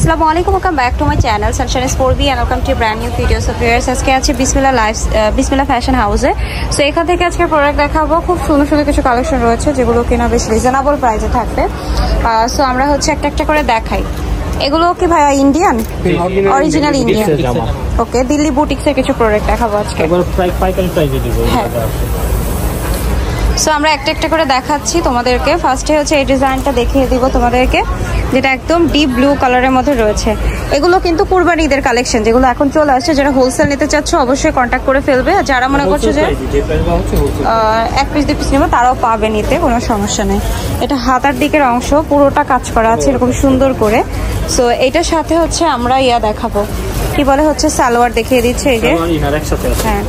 আসসালামু আলাইকুম, welcome back to my channel sunshine স্পোর্টবি and welcome to brand new videos of viewers. আজকে আছে বিসমিল্লাহ ফ্যাশন হাউসে। সো এখান থেকে আজকে প্রোডাক্ট দেখাবো। খুব সুন্দর সুন্দর কিছু কালেকশন রয়েছে যেগুলো কিনা বেশ রিজনেবল প্রাইসে থাকবে। সো আমরা হচ্ছে একটা একটা করে দেখাই। এগুলো কি ভাইয়া Indian? Original Indian. Okay, Delhi বুটিক্সের কিছু প্রোডাক্ট দেখাবো আজকে। হ্যাঁ, সো আমরা একটা একটা করে দেখাচ্ছি তোমাদেরকে। ফার্স্টে হচ্ছে এই ডিজাইনটা দেখিয়ে দিব তোমাদেরকে, যেটা একদম ডিপ ব্লু কালারের মধ্যে রয়েছে। এগুলো কিন্তু কুরবানি ঈদের কালেকশন, যেগুলো এখন চলে আসছে। যারা হোলসেল নিতে চাচ্ছ অবশ্যই কন্ট্যাক্ট করে ফেলবে। যারা মনে করছো যে এক পিস 2 পিস নেবো তারাও পাবে, নিতে কোনো সমস্যা নেই। এটা হাতার দিকের অংশ পুরোটা কাজ করা আছে এরকম সুন্দর করে। সো এটার সাথে হচ্ছে আমরা দেখাবো, কি বলে হচ্ছে সালোয়ার দেখিয়ে দিচ্ছে। এই যে হ্যাঁ,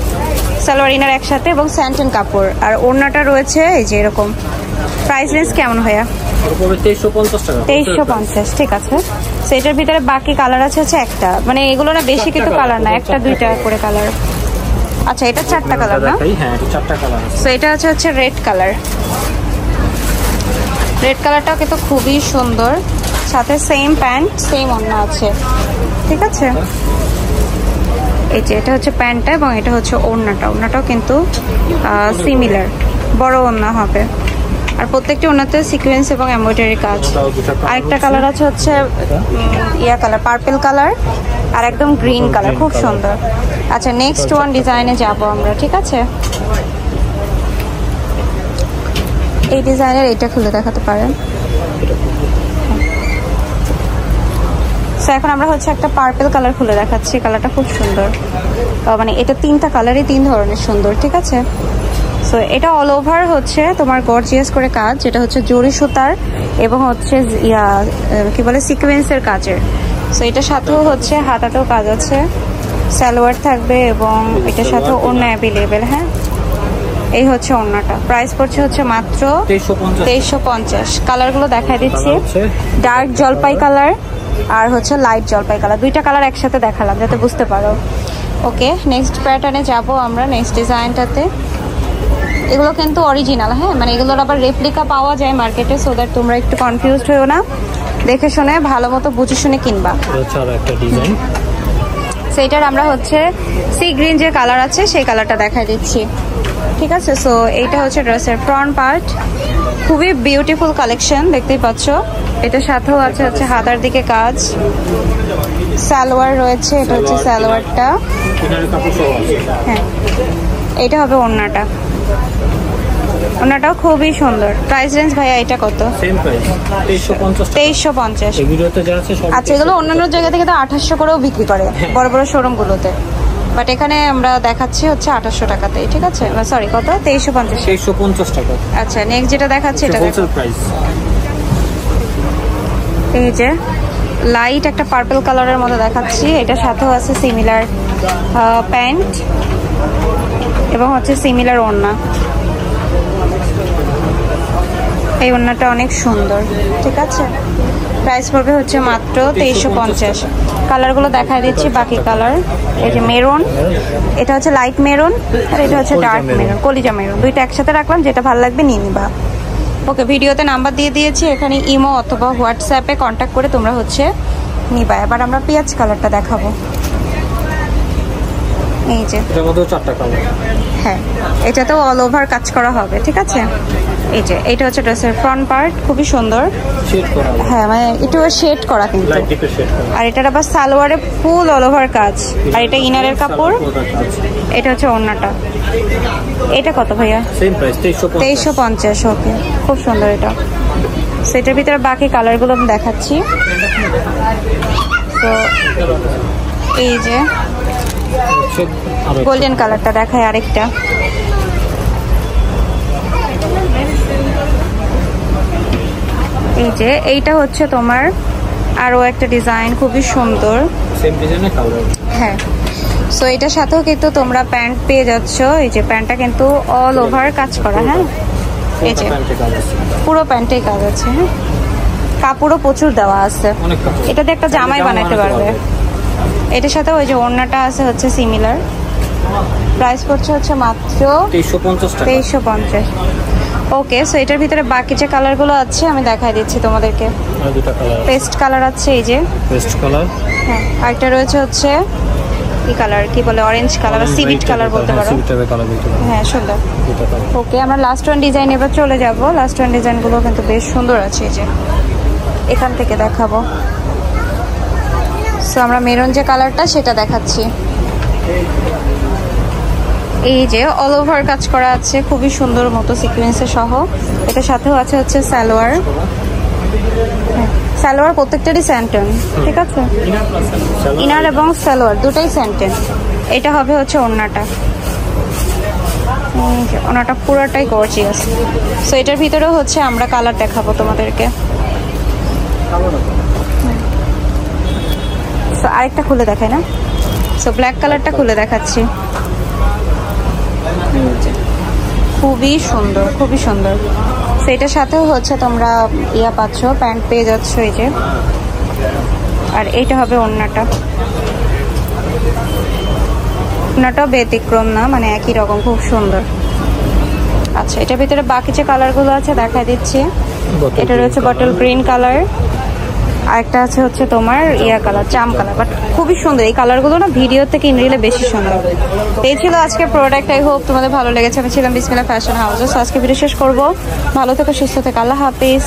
সালোয়ার ইনার একসাথে এবং স্যান্টেন কাপড়, আর ওড়নাটা রয়েছে এই যে এরকম। প্রাইস রেঞ্জ কেমন ভাইয়া? 2350। ঠিক আছে। সেটার ভিতরে বাকি কালার আছে হচ্ছে একটা, মানে এগুলো না বেশি কিন্তু কালার না, একটা দুইটা করে কালার। আচ্ছা, এটা 4টা কালার না? সো এটা হচ্ছে রেড কালার। রেড কালারটাও কিন্তু খুবই সুন্দর, সাথে সেম প্যান্ট সেম ওড়না আছে। ঠিক আছে, এই যে এটা হচ্ছে প্যান্টটা এবং এটা হচ্ছে ওড়নাটা। ওড়নাটাও কিন্তু সিমিলার, বড় ওড়না হবে। আর প্রত্যেকটি ওড়নাতে সিকোয়েন্স এবং এমব্রয়ডারি কাজ। আরেকটা কালার আছে হচ্ছে কালার, পার্পল কালার, আর একদম গ্রিন কালার, খুব সুন্দর। আচ্ছা, নেক্সট ওয়ান ডিজাইনে যাব আমরা। ঠিক আছে, এই ডিজাইনের এটা খুলে দেখাতে পারেন। এখন আমরা হচ্ছে একটা পার্পল কালার খুলে দেখাচ্ছি। কালারটা খুব সুন্দর, মানে এটা 3টা কালারই 3 ধরনের সুন্দর। ঠিক আছে, সো এটা অল ওভার হচ্ছে তোমার গর্জিয়াস করে কাজ, যেটা হচ্ছে জরি সুতার এবং হচ্ছে কি বলে সিকোয়েন্সের কাজের। সো এটার সাথেও হচ্ছে হাতাতেও কাজ আছে, সালোয়ার থাকবে এবং এটার সাথেও ওড়না অ্যাভেলেবেল। হ্যাঁ, এই হচ্ছে ওড়নাটা। প্রাইস পড়ছে হচ্ছে মাত্র 2350। কালারগুলো দেখাই দিচ্ছি, ডার্ক জলপাই কালার আর হচ্ছে লাইট জলপাই কালার। 2টা কালার একসাথে দেখালাম যাতে বুঝতে পারো। ওকে, নেক্সট প্যাটার্নে যাব আমরা, নেক্সট ডিজাইনটাতে। এগুলো কিন্তু অরিজিনাল, হ্যাঁ, মানে এগুলোর আবার রেপ্লিকা পাওয়া যায় মার্কেটে। সো দ্যাট তোমরা একটু কনফিউজড হয়েও না, দেখে শুনে ভালো মতো বুঝে শুনে কিনবা। সেইটার আমরা হচ্ছে সি গ্রিন যে কালার আছে সেই কালারটা দেখাই দিচ্ছি। ঠিক আছে, সো এইটা হচ্ছে ড্রেসের ফ্রন্ট পার্ট। খুবই বিউটিফুল কালেকশন, দেখতেই পাচ্ছ। এটার সাথেও আছে হচ্ছে হাতার দিকে কাজ, সালোয়ার রয়েছে। এটা হচ্ছে সালোয়ারটা। হ্যাঁ, এটা হবে ওড়নাটা। ওড়নাটাও খুবই সুন্দর। প্রাইস রেঞ্জ ভাইয়া এটা কত? 2350। আচ্ছা, এগুলো অন্যান্য জায়গা থেকে তো 2800 করেও বিক্রি করে বড় বড় শোরুম গুলোতে, বাট এখানে আমরা দেখাচ্ছি হচ্ছে 2800 টাকাতেই। ঠিক আছে, সরি কত? 2350 টাকা। আচ্ছা, নেক্সট যেটা দেখাচ্ছি এটা এই যে লাইট একটা পার্পল কালারের মধ্যে দেখাচ্ছি। এটার সাথেও আছে সিমিলার প্যান্ট এবং হচ্ছে সিমিলার ওড়না। এই ওড়নাটা অনেক সুন্দর। ঠিক আছে, প্রাইস পড়বে হচ্ছে মাত্র 2350। কালারগুলো দেখাই দিচ্ছি, বাকি কালার। এই যে মেরুন, এটা হচ্ছে লাইট মেরুন, আর এটা হচ্ছে ডার্ক মেরুন, কলিজা মেরুন। 2টা একসাথে রাখলাম, যেটা ভালো লাগবে নিয়ে নিবা। ওকে, ভিডিওতে নাম্বার দিয়ে দিয়েছি, এখানে ইমো অথবা হোয়াটসঅ্যাপে কন্ট্যাক্ট করে তোমরা হচ্ছে নিবা। এবার আমরা পেঁয়াজ কালারটা দেখাবো। এই যে হ্যাঁ, এটাতেও অল ওভার কাজ করা হবে। ঠিক আছে, এই যে এটা হচ্ছে ড্রেসের ফ্রন্ট পার্ট, খুবই সুন্দর। হ্যাঁ, মানে একটু শেড করা কিন্তু। আর এটার আবার সালোয়ারে ফুল অল ওভার কাজ, আর এটা ইনারের কাপড়। এটা হচ্ছে ওড়নাটা। এটা কত ভাইয়া? 2350। ওকে, খুব সুন্দর এটা। সেটার ভিতরে বাকি কালারগুলো আমি দেখাচ্ছি। তো এই যে গোল্ডেন কালারটা দেখায় আরেকটা। এই যে এইটা হচ্ছে তোমার আরো একটা ডিজাইন, খুবই সুন্দর। হ্যাঁ, সো এটার সাথেও কিন্তু তোমরা প্যান্ট পেয়ে যাচ্ছ। এই যে প্যান্টটা কিন্তু অল ওভার কাজ করা। হ্যাঁ, এই যে পুরো প্যান্টে কাজ আছে। হ্যাঁ, কাপড়ও প্রচুর দেওয়া আছে, এটাতে একটা জামাই বানাইতে পারবে। এটার সাথে ওই যে ওড়নাটা আছে হচ্ছে সিমিলার। প্রাইস পড়ছে হচ্ছে মাত্র 2350। ওকে, সো এটার ভিতরে বাকি যে কালারগুলো আছে আমি দেখাই দিচ্ছি তোমাদেরকে। পেস্ট কালার আছে, এই যে পেস্ট কালার। হ্যাঁ, আরেকটা রয়েছে হচ্ছে কি কালার, কি বলে, অরেঞ্জ কালার বা সিভিট কালার বলতে পারো। হ্যাঁ, সুন্দর। ওকে, আমরা লাস্ট ওয়ান ডিজাইন এবার চলে যাব। লাস্ট ওয়ান ডিজাইনগুলো কিন্তু বেশ সুন্দর আছে, এই যে এখান থেকে দেখাবো। সো আমরা মেরুন যে কালারটা সেটা দেখাচ্ছি। এই যে অল ওভার কাজ করা আছে, খুবই সুন্দর মতো সিকোয়েন্সের সহ। এটার সাথেও আছে হচ্ছে সালোয়ার। সালোয়ার প্রত্যেকটারই স্যান্টন, ঠিক আছে, ইনার এবং সালোয়ার দুটাই স্যান্টন। এটা হবে হচ্ছে ওড়নাটা, ওড়নাটা পুরোটাই গর্জিয়াস। সো এটার ভিতরেও হচ্ছে আমরা কালার দেখাবো তোমাদেরকে। সো আরেকটা খুলে দেখাই না, সো ব্ল্যাক কালারটা খুলে দেখাচ্ছি। খুবই সুন্দর, খুবই সুন্দর। সেটার সাথেও হচ্ছে তোমরা ইয়া পাচ্ছ, প্যান্ট পেয়ে যাচ্ছ, এই যে। আর এইটা হবে ওড়নাটা, ওড়নাটাও ব্যতিক্রম না, মানে একই রকম, খুব সুন্দর। আচ্ছা, এটার ভিতরে বাকি যে কালারগুলো আছে দেখা দিচ্ছি। এটা রয়েছে বটল গ্রিন কালার, আরেকটা আছে হচ্ছে তোমার ইয়া কালার, জাম কালার। বাট খুবই সুন্দর এই কালারগুলো না, ভিডিও থেকে ইন রিয়েলে বেশি সুন্দর। এই ছিল আজকে প্রোডাক্ট। আই হোপ তোমাদের ভালো লেগেছে। আমি ছিলাম বিসমিল্লাহ ফ্যাশন হাউসে। আজকে ভিডিও শেষ করবো। ভালো থেকো, সুস্থ থেকো, আল্লাহ হাফিজ।